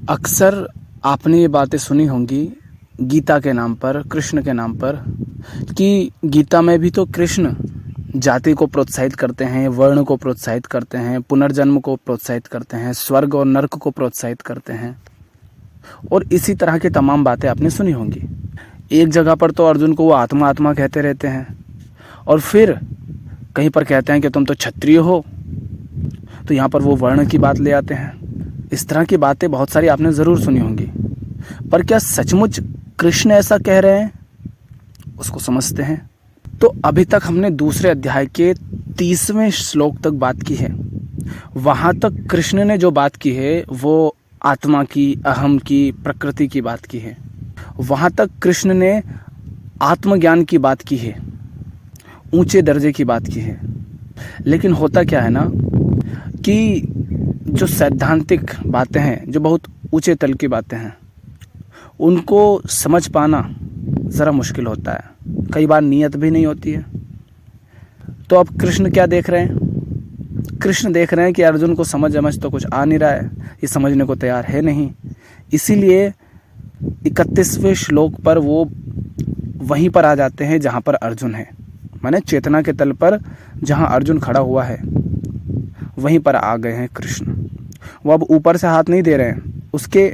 अक्सर आपने ये बातें सुनी होंगी गीता के नाम पर, कृष्ण के नाम पर, कि गीता में भी तो कृष्ण जाति को प्रोत्साहित करते हैं, वर्ण को प्रोत्साहित करते हैं, पुनर्जन्म को प्रोत्साहित करते हैं, स्वर्ग और नर्क को प्रोत्साहित करते हैं, और इसी तरह की तमाम बातें आपने सुनी होंगी। एक जगह पर तो अर्जुन को वो आत्मा आत्मा कहते रहते हैं, और फिर कहीं पर कहते हैं कि तुम तो क्षत्रिय हो, तो यहाँ पर वो वर्ण की बात ले आते हैं। इस तरह की बातें बहुत सारी आपने ज़रूर सुनी होंगी, पर क्या सचमुच कृष्ण ऐसा कह रहे हैं, उसको समझते हैं। तो अभी तक हमने दूसरे अध्याय के 30वें श्लोक तक बात की है। वहाँ तक कृष्ण ने जो बात की है वो आत्मा की, अहम की, प्रकृति की बात की है। वहाँ तक कृष्ण ने आत्मज्ञान की बात की है, ऊंचे दर्जे की बात की है। लेकिन होता क्या है ना कि जो सैद्धांतिक बातें हैं, जो बहुत ऊंचे तल की बातें हैं, उनको समझ पाना ज़रा मुश्किल होता है। कई बार नियत भी नहीं होती है। तो अब कृष्ण क्या देख रहे हैं? कृष्ण देख रहे हैं कि अर्जुन को समझ तो कुछ आ नहीं रहा है, ये समझने को तैयार है नहीं। इसीलिए 31वें श्लोक पर वो वहीं पर आ जाते हैं जहाँ पर अर्जुन है, माने चेतना के तल पर जहाँ अर्जुन खड़ा हुआ है वहीं पर आ गए हैं कृष्ण। वो अब ऊपर से हाथ नहीं दे रहे हैं, उसके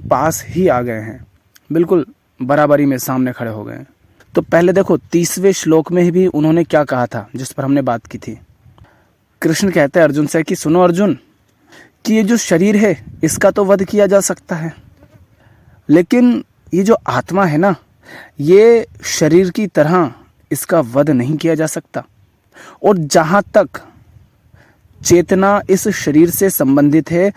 पास ही आ गए हैं, बिल्कुल बराबरी में सामने खड़े हो गए हैं। तो पहले देखो 30वें श्लोक में भी उन्होंने क्या कहा था, जिस पर हमने बात की थी। कृष्ण कहते हैं अर्जुन से कि सुनो अर्जुन, कि ये जो शरीर है इसका तो वध किया जा सकता है, लेकिन ये जो आत्मा है ना, ये शरीर की तरह इसका वध नहीं किया जा सकता। और जहाँ तक चेतना इस शरीर से संबंधित है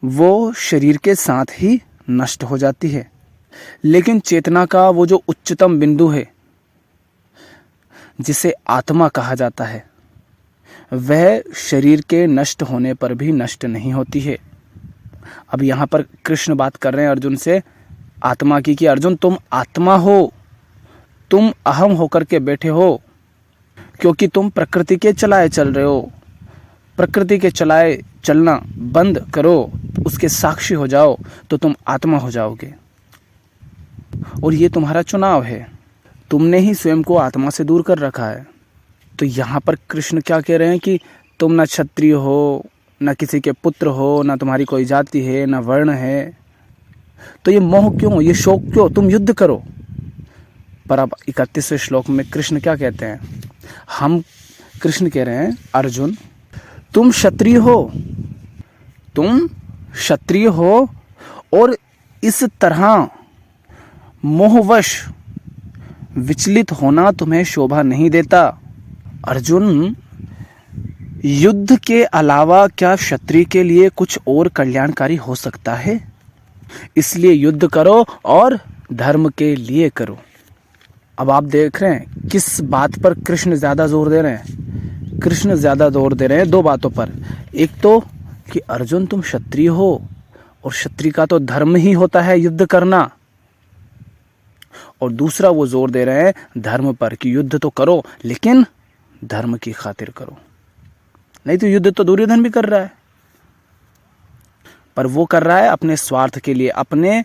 वो शरीर के साथ ही नष्ट हो जाती है, लेकिन चेतना का वो जो उच्चतम बिंदु है जिसे आत्मा कहा जाता है, वह शरीर के नष्ट होने पर भी नष्ट नहीं होती है। अब यहाँ पर कृष्ण बात कर रहे हैं अर्जुन से आत्मा की, कि अर्जुन तुम आत्मा हो, तुम अहम होकर के बैठे हो, क्योंकि तुम प्रकृति के चलाए चल रहे हो। प्रकृति के चलाए चलना बंद करो, उसके साक्षी हो जाओ, तो तुम आत्मा हो जाओगे। और ये तुम्हारा चुनाव है, तुमने ही स्वयं को आत्मा से दूर कर रखा है। तो यहाँ पर कृष्ण क्या कह रहे हैं कि तुम ना क्षत्रिय हो, ना किसी के पुत्र हो, ना तुम्हारी कोई जाति है, ना वर्ण है, तो ये मोह क्यों, ये शोक क्यों, तुम युद्ध करो। पर अब 31वें श्लोक में कृष्ण क्या कहते हैं? कृष्ण कह रहे हैं अर्जुन तुम क्षत्रिय हो, तुम क्षत्रिय हो, और इस तरह मोहवश विचलित होना तुम्हें शोभा नहीं देता। अर्जुन, युद्ध के अलावा क्या क्षत्रिय के लिए कुछ और कल्याणकारी हो सकता है? इसलिए युद्ध करो और धर्म के लिए करो। अब आप देख रहे हैं किस बात पर कृष्ण ज्यादा जोर दे रहे हैं? कृष्ण ज्यादा जोर दे रहे हैं दो बातों पर। एक तो कि अर्जुन तुम क्षत्रिय हो, और क्षत्रिय का तो धर्म ही होता है युद्ध करना, और दूसरा वो जोर दे रहे हैं धर्म पर कि युद्ध तो करो लेकिन धर्म की खातिर करो, नहीं तो युद्ध तो दुर्योधन भी कर रहा है, पर वो कर रहा है अपने स्वार्थ के लिए, अपने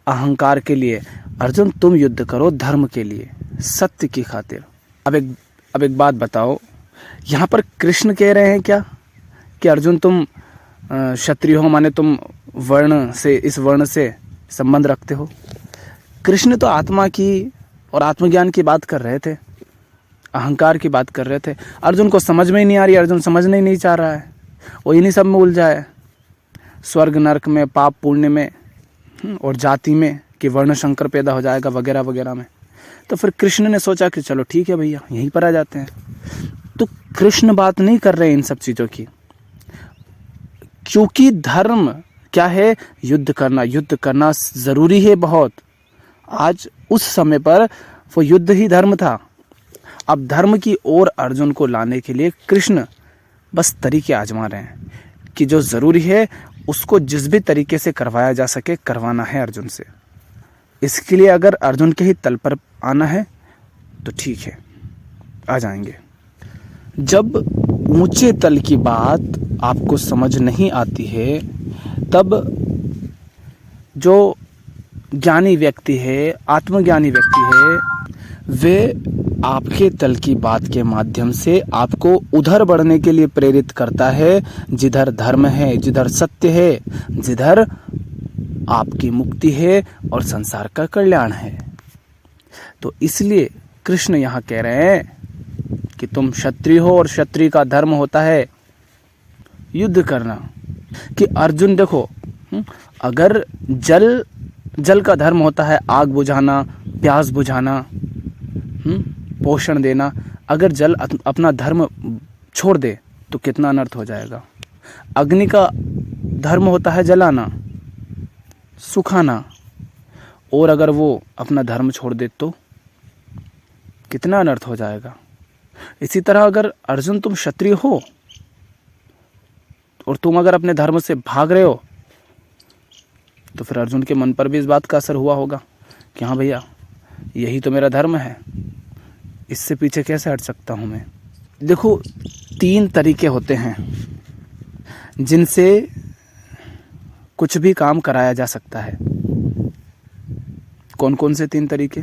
अहंकार के लिए। अर्जुन तुम युद्ध करो धर्म के लिए, सत्य की खातिर। अब एक बात बताओ, यहाँ पर कृष्ण कह रहे हैं क्या कि अर्जुन तुम क्षत्रिय हो, माने तुम वर्ण से, इस वर्ण से संबंध रखते हो? कृष्ण तो आत्मा की और आत्मज्ञान की बात कर रहे थे, अहंकार की बात कर रहे थे। अर्जुन को समझ में ही नहीं आ रही, अर्जुन समझना ही नहीं चाह रहा है, वो इन्हीं सब में उलझा है, स्वर्ग नरक में, पाप पुण्य में, और जाति में कि वर्ण शंकर पैदा हो जाएगा वगैरह वगैरह में। तो फिर कृष्ण ने सोचा कि चलो ठीक है भैया, यहीं पर आ जाते हैं। तो कृष्ण बात नहीं कर रहे इन सब चीज़ों की, क्योंकि धर्म क्या है? युद्ध करना ज़रूरी है बहुत। आज उस समय पर वो युद्ध ही धर्म था। अब धर्म की ओर अर्जुन को लाने के लिए कृष्ण बस तरीके आजमा रहे हैं कि जो ज़रूरी है उसको जिस भी तरीके से करवाया जा सके करवाना है अर्जुन से। इसके लिए अगर अर्जुन के ही तल पर आना है तो ठीक है, आ जाएंगे। जब ऊंचे तल की बात आपको समझ नहीं आती है, तब जो ज्ञानी व्यक्ति है, आत्मज्ञानी व्यक्ति है, वे आपके तल की बात के माध्यम से आपको उधर बढ़ने के लिए प्रेरित करता है, जिधर धर्म है, जिधर सत्य है, जिधर आपकी मुक्ति है और संसार का कल्याण है। तो इसलिए कृष्ण यहाँ कह रहे हैं कि तुम क्षत्रिय हो और क्षत्रिय का धर्म होता है युद्ध करना। कि अर्जुन देखो, अगर जल का धर्म होता है आग बुझाना, प्यास बुझाना, पोषण देना, अगर जल अपना धर्म छोड़ दे तो कितना अनर्थ हो जाएगा। अग्नि का धर्म होता है जलाना, सुखाना, और अगर वो अपना धर्म छोड़ दे तो कितना अनर्थ हो जाएगा। इसी तरह अगर अर्जुन तुम क्षत्रिय हो और तुम अगर अपने धर्म से भाग रहे हो तो फिर अर्जुन के मन पर भी इस बात का असर हुआ होगा कि हाँ भैया, यही तो मेरा धर्म है, इससे पीछे कैसे हट सकता हूं मैं। देखो, 3 तरीके होते हैं जिनसे कुछ भी काम कराया जा सकता है। कौन कौन से 3 तरीके?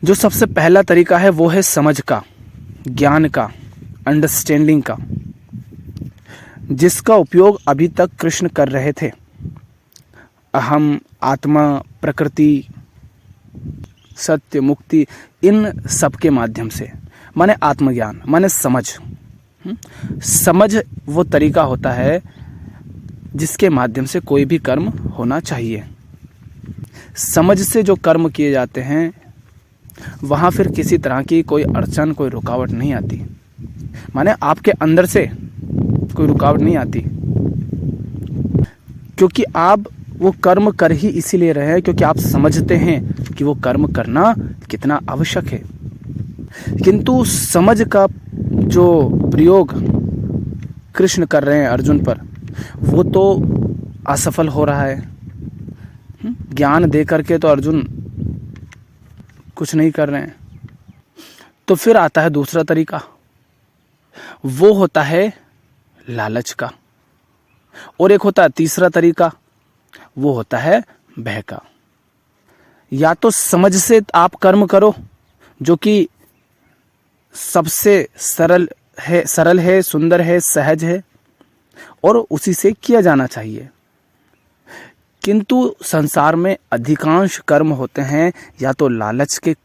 जो सबसे पहला तरीका है वो है समझ का, ज्ञान का, अंडरस्टैंडिंग का, जिसका उपयोग अभी तक कृष्ण कर रहे थे। अहम, आत्मा, प्रकृति, सत्य, मुक्ति, इन सब के माध्यम से, माने आत्मज्ञान, माने समझ। समझ वो तरीका होता है जिसके माध्यम से कोई भी कर्म होना चाहिए। समझ से जो कर्म किए जाते हैं वहाँ फिर किसी तरह की कोई अड़चन, कोई रुकावट नहीं आती, माने आपके अंदर से कोई रुकावट नहीं आती, क्योंकि आप वो कर्म कर ही इसीलिए रहे हैं क्योंकि आप समझते हैं कि वो कर्म करना कितना आवश्यक है। किंतु समझ का जो प्रयोग कृष्ण कर रहे हैं अर्जुन पर, वो तो असफल हो रहा है। ज्ञान दे करके तो अर्जुन कुछ नहीं कर रहे हैं। तो फिर आता है दूसरा तरीका, वो होता है लालच का, और एक होता है तीसरा तरीका, वो होता है भय का। या तो समझ से आप कर्म करो जो कि सबसे सरल है, सुंदर है, सहज है, और उसी से किया जाना चाहिए। किंतु संसार में अधिकांश कर्म होते हैं या तो लालच के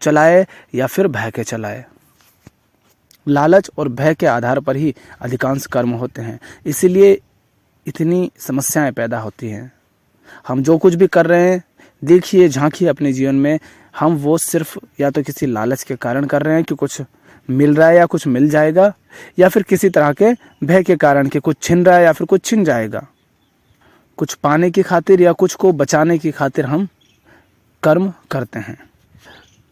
चलाए या फिर भय के चलाए। लालच और भय के आधार पर ही अधिकांश कर्म होते हैं, इसीलिए इतनी समस्याएं पैदा होती हैं। हम जो कुछ भी कर रहे हैं, देखिए, झांकिए अपने जीवन में, हम वो सिर्फ या तो किसी लालच के कारण कर रहे हैं कि कुछ मिल रहा है या कुछ मिल जाएगा, या फिर किसी तरह के भय के कारण कि कुछ छिन रहा है या फिर कुछ छिन जाएगा। कुछ पाने की खातिर या कुछ को बचाने की खातिर हम कर्म करते हैं।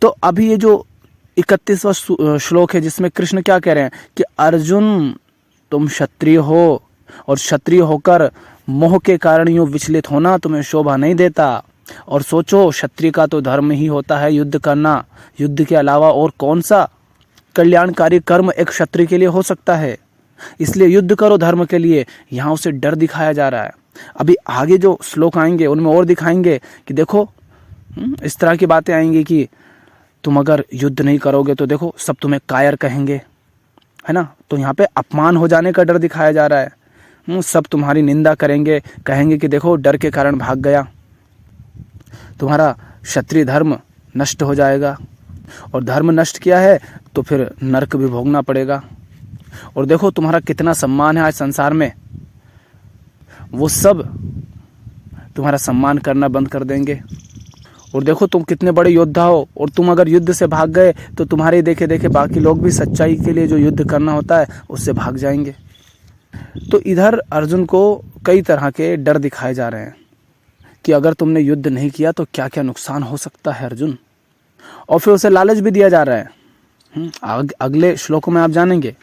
तो अभी ये जो 31वां श्लोक है जिसमें कृष्ण क्या कह रहे हैं कि अर्जुन, तुम क्षत्रिय हो और क्षत्रिय होकर मोह के कारण यूं विचलित होना तुम्हें शोभा नहीं देता। और सोचो, क्षत्रिय का तो धर्म ही होता है युद्ध करना। युद्ध के अलावा और कौन सा कल्याणकारी कर्म एक क्षत्रिय के लिए हो सकता है? इसलिए युद्ध करो धर्म के लिए। यहाँ उसे डर दिखाया जा रहा है। अभी आगे जो श्लोक आएंगे उनमें और दिखाएंगे कि देखो, इस तरह की बातें आएंगी कि तुम अगर युद्ध नहीं करोगे तो देखो सब तुम्हें कायर कहेंगे, है ना। तो यहाँ पे अपमान हो जाने का डर दिखाया जा रहा है। सब तुम्हारी निंदा करेंगे, कहेंगे कि देखो डर के कारण भाग गया, तुम्हारा क्षत्रिय धर्म नष्ट हो जाएगा, और धर्म नष्ट किया है तो फिर नरक भी भोगना पड़ेगा। और देखो तुम्हारा कितना सम्मान है आज संसार में, वो सब तुम्हारा सम्मान करना बंद कर देंगे। और देखो तुम कितने बड़े योद्धा हो, और तुम अगर युद्ध से भाग गए तो तुम्हारे देखे देखे बाकी लोग भी सच्चाई के लिए जो युद्ध करना होता है उससे भाग जाएंगे। तो इधर अर्जुन को कई तरह के डर दिखाए जा रहे हैं कि अगर तुमने युद्ध नहीं किया तो क्या क्या नुकसान हो सकता है अर्जुन। और फिर उसे लालच भी दिया जा रहा है। अगले श्लोकों में आप जानेंगे,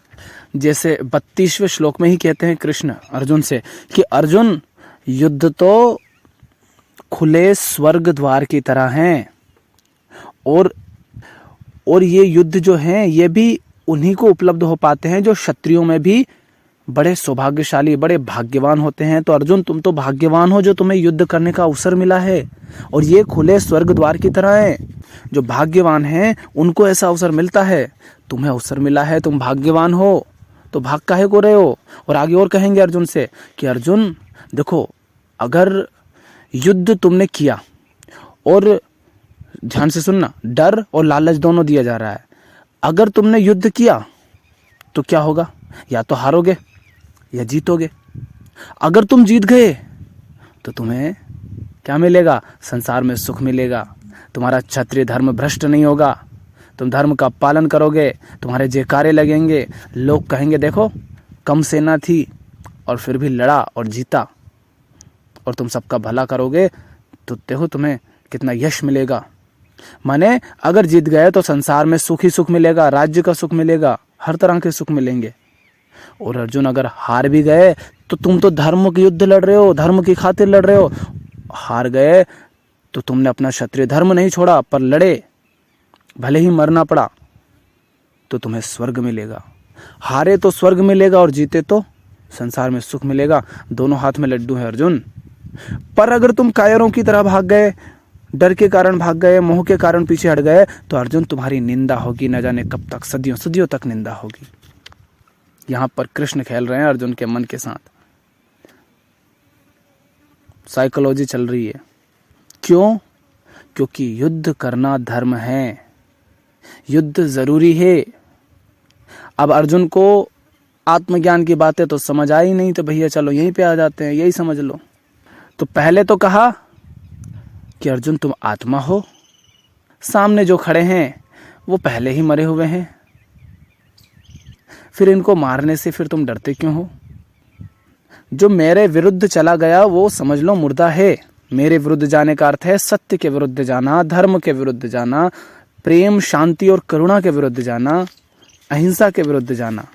जैसे 32वें श्लोक में ही कहते हैं कृष्ण अर्जुन से कि अर्जुन, युद्ध तो खुले स्वर्ग द्वार की तरह हैं, और ये युद्ध जो हैं ये भी उन्हीं को उपलब्ध हो पाते हैं जो क्षत्रियों में भी बड़े सौभाग्यशाली, बड़े भाग्यवान होते हैं। तो अर्जुन, तुम तो भाग्यवान हो जो तुम्हें युद्ध करने का अवसर मिला है, और ये खुले स्वर्ग द्वार की तरह है। जो भाग्यवान हैं उनको ऐसा अवसर मिलता है, तुम्हें अवसर मिला है, तुम भाग्यवान हो, तो भाग काहे को रहे हो। और आगे और कहेंगे अर्जुन से कि अर्जुन देखो, अगर युद्ध तुमने किया, और ध्यान से सुनना, डर और लालच दोनों दिया जा रहा है। अगर तुमने युद्ध किया तो क्या होगा, या तो हारोगे या जीतोगे। अगर तुम जीत गए तो तुम्हें क्या मिलेगा, संसार में सुख मिलेगा, तुम्हारा क्षत्रिय धर्म भ्रष्ट नहीं होगा, तुम धर्म का पालन करोगे, तुम्हारे जयकारे लगेंगे, लोग कहेंगे देखो कम सेना थी और फिर भी लड़ा और जीता, और तुम सबका भला करोगे, तो देखो तुम्हें कितना यश मिलेगा। माने अगर जीत गए तो संसार में सुख ही सुख मिलेगा, राज्य का सुख मिलेगा, हर तरह के सुख मिलेंगे। और अर्जुन, अगर हार भी गए तो तुम तो धर्म के युद्ध लड़ रहे हो, धर्म की खातिर लड़ रहे हो। हार गए तो तुमने अपना क्षत्रिय धर्म नहीं छोड़ा, पर लड़े, भले ही मरना पड़ा, तो तुम्हें स्वर्ग मिलेगा। हारे तो स्वर्ग मिलेगा और जीते तो संसार में सुख मिलेगा। दोनों हाथ में लड्डू है अर्जुन। पर अगर तुम कायरों की तरह भाग गए, डर के कारण भाग गए, मोह के कारण पीछे हट गए, तो अर्जुन तुम्हारी निंदा होगी, न जाने कब तक, सदियों सदियों तक निंदा होगी। यहां पर कृष्ण खेल रहे हैं अर्जुन के मन के साथ, साइकोलॉजी चल रही है। क्यों? क्योंकि युद्ध करना धर्म है, युद्ध जरूरी है। अब अर्जुन को आत्मज्ञान की बातें तो समझ आई नहीं, तो भैया चलो यहीं पे आ जाते हैं, यही समझ लो। तो पहले तो कहा कि अर्जुन तुम आत्मा हो, सामने जो खड़े हैं वो पहले ही मरे हुए हैं, फिर इनको मारने से फिर तुम डरते क्यों हो। जो मेरे विरुद्ध चला गया वो समझ लो मुर्दा है। मेरे विरुद्ध जाने का अर्थ है सत्य के विरुद्ध जाना, धर्म के विरुद्ध जाना, प्रेम, शांति और करुणा के विरुद्ध जाना, अहिंसा के विरुद्ध जाना।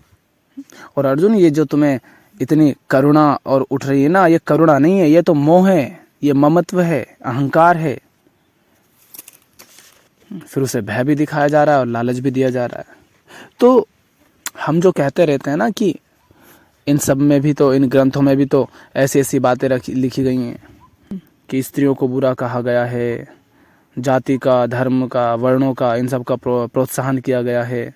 और अर्जुन, ये जो तुम्हें इतनी करुणा और उठ रही है ना, ये करुणा नहीं है, ये तो मोह है, ये ममत्व है, अहंकार है। फिर उसे भय भी दिखाया जा रहा है और लालच भी दिया जा रहा है। तो हम जो कहते रहते हैं ना कि इन सब में भी तो, इन ग्रंथों में भी तो ऐसी ऐसी बातें लिखी गई हैं कि स्त्रियों को बुरा कहा गया है, जाति का, धर्म का, वर्णों का, इन सब का प्रोत्साहन किया गया है,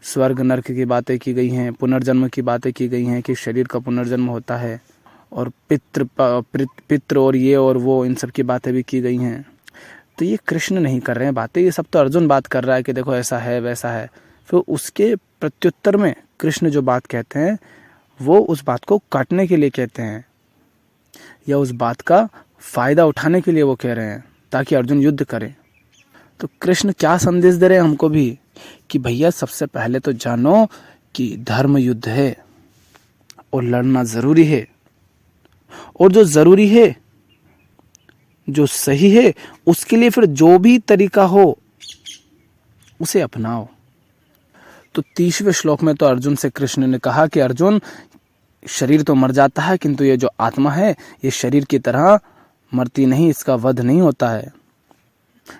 स्वर्ग नरक की बातें की गई हैं, पुनर्जन्म की बातें की गई हैं कि शरीर का पुनर्जन्म होता है, और पितृ और ये और वो, इन सब की बातें भी की गई हैं। तो ये कृष्ण नहीं कर रहे हैं बातें, ये सब तो अर्जुन बात कर रहा है कि देखो ऐसा है वैसा है। फिर उसके प्रत्युत्तर में कृष्ण जो बात कहते हैं वो उस बात को काटने के लिए कहते हैं, या उस बात का फायदा उठाने के लिए वो कह रहे हैं ताकि अर्जुन युद्ध करे। तो कृष्ण क्या संदेश दे रहे हैं हमको भी कि भैया सबसे पहले तो जानो कि धर्म युद्ध है और लड़ना जरूरी है, और जो जरूरी है, जो सही है, उसके लिए फिर जो भी तरीका हो उसे अपनाओ। तो 30वें श्लोक में तो अर्जुन से कृष्ण ने कहा कि अर्जुन, शरीर तो मर जाता है किंतु ये जो आत्मा है ये शरीर की तरह मरती नहीं, इसका वध नहीं होता है।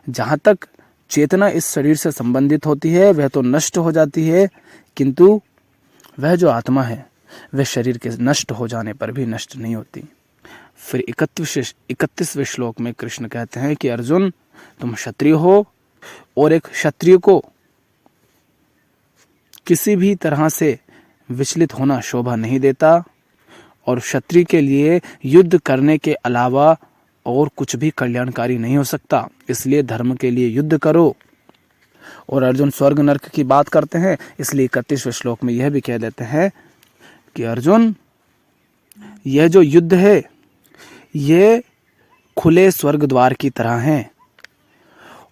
जहां तक चेतना इस शरीर से संबंधित होती है वह तो नष्ट हो जाती है, किंतु वह जो आत्मा है वह शरीर के नष्ट हो जाने पर भी नष्ट नहीं होती। फिर 31वें श्लोक में कृष्ण कहते हैं कि अर्जुन, तुम क्षत्रिय हो और एक क्षत्रिय को किसी भी तरह से विचलित होना शोभा नहीं देता, और क्षत्रिय के लिए युद्ध करने के अलावा और कुछ भी कल्याणकारी नहीं हो सकता, इसलिए धर्म के लिए युद्ध करो। और अर्जुन स्वर्ग नरक की बात करते हैं, इसलिए 31वें श्लोक में यह भी कह देते हैं कि अर्जुन, यह जो युद्ध है ये खुले स्वर्ग द्वार की तरह है,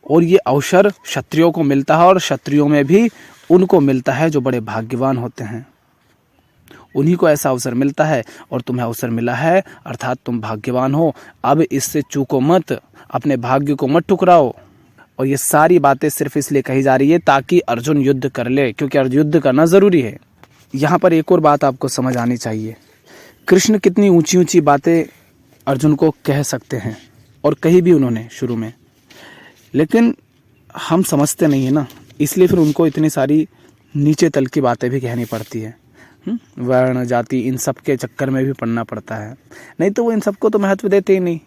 और ये अवसर क्षत्रियों को मिलता है, और क्षत्रियों में भी उनको मिलता है जो बड़े भाग्यवान होते हैं, उन्हीं को ऐसा अवसर मिलता है, और तुम्हें अवसर मिला है अर्थात तुम भाग्यवान हो। अब इससे चूको मत, अपने भाग्य को मत ठुकराओ। और ये सारी बातें सिर्फ इसलिए कही जा रही है ताकि अर्जुन युद्ध कर ले, क्योंकि युद्ध करना जरूरी है। यहाँ पर एक और बात आपको समझ आनी चाहिए, कृष्ण कितनी ऊंची ऊंची बातें अर्जुन को कह सकते हैं, और कही भी उन्होंने शुरू में, लेकिन हम समझते नहीं है ना, इसलिए फिर उनको इतनी सारी नीचे तल की बातें भी कहनी पड़ती है। वर्ण जाति इन सब के चक्कर में भी पड़ना पड़ता है। नहीं तो वो इन सबको तो महत्व देते ही नहीं।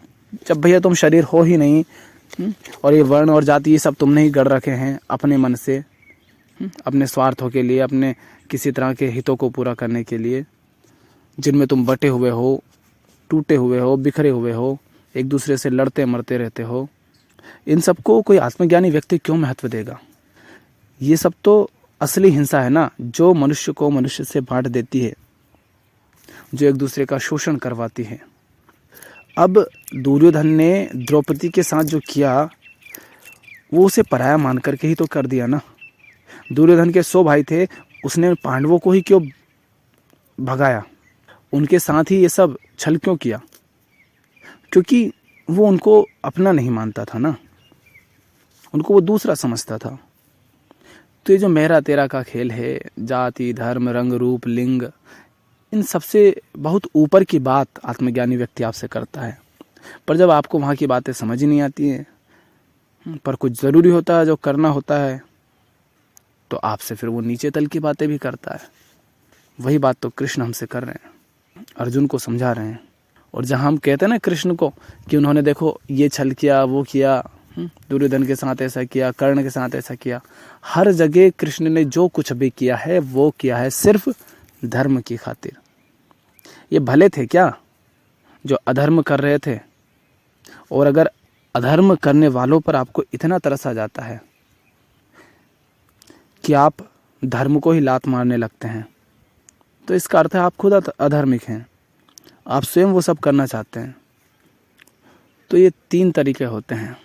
जब भैया तुम शरीर हो ही नहीं, और ये वर्ण और जाति ये सब तुमने ही गढ़ रखे हैं अपने मन से, अपने स्वार्थों के लिए, अपने किसी तरह के हितों को पूरा करने के लिए, जिनमें तुम बटे हुए हो, टूटे हुए हो, बिखरे हुए हो, एक दूसरे से लड़ते मरते रहते हो। इन सबको कोई आत्मज्ञानी व्यक्ति क्यों महत्व देगा? ये सब तो असली हिंसा है ना, जो मनुष्य को मनुष्य से बांट देती है, जो एक दूसरे का शोषण करवाती है। अब दुर्योधन ने द्रौपदी के साथ जो किया वो उसे पराया मान करके ही तो कर दिया ना। दुर्योधन के 100 भाई थे, उसने पांडवों को ही क्यों भगाया? उनके साथ ही ये सब छल क्यों किया? क्योंकि वो उनको अपना नहीं मानता था ना, उनको वो दूसरा समझता था। तो ये जो मेरा तेरा का खेल है, जाति धर्म रंग रूप लिंग, इन सबसे बहुत ऊपर की बात आत्मज्ञानी व्यक्ति आपसे करता है। पर जब आपको वहाँ की बातें समझ ही नहीं आती हैं, पर कुछ ज़रूरी होता है जो करना होता है, तो आपसे फिर वो नीचे तल की बातें भी करता है। वही बात तो कृष्ण हमसे कर रहे हैं, अर्जुन को समझा रहे हैं। और जहाँ हम कहते हैं ना कृष्ण को कि उन्होंने देखो ये छल किया, वो किया, दुर्योधन के साथ ऐसा किया, कर्ण के साथ ऐसा किया, हर जगह कृष्ण ने जो कुछ भी किया है वो किया है सिर्फ धर्म की खातिर। ये भले थे क्या जो अधर्म कर रहे थे? और अगर अधर्म करने वालों पर आपको इतना तरस आ जाता है कि आप धर्म को ही लात मारने लगते हैं, तो इसका अर्थ है आप खुद अधर्मिक हैं, आप स्वयं वो सब करना चाहते हैं। तो ये 3 तरीके होते हैं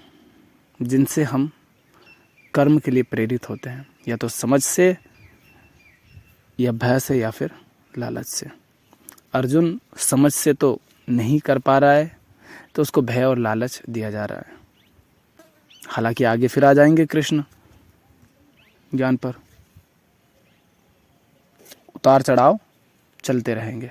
जिनसे हम कर्म के लिए प्रेरित होते हैं, या तो समझ से, या भय से, या फिर लालच से। अर्जुन समझ से तो नहीं कर पा रहा है, तो उसको भय और लालच दिया जा रहा है। हालांकि आगे फिर आ जाएंगे कृष्ण ज्ञान पर, उतार चढ़ाव चलते रहेंगे।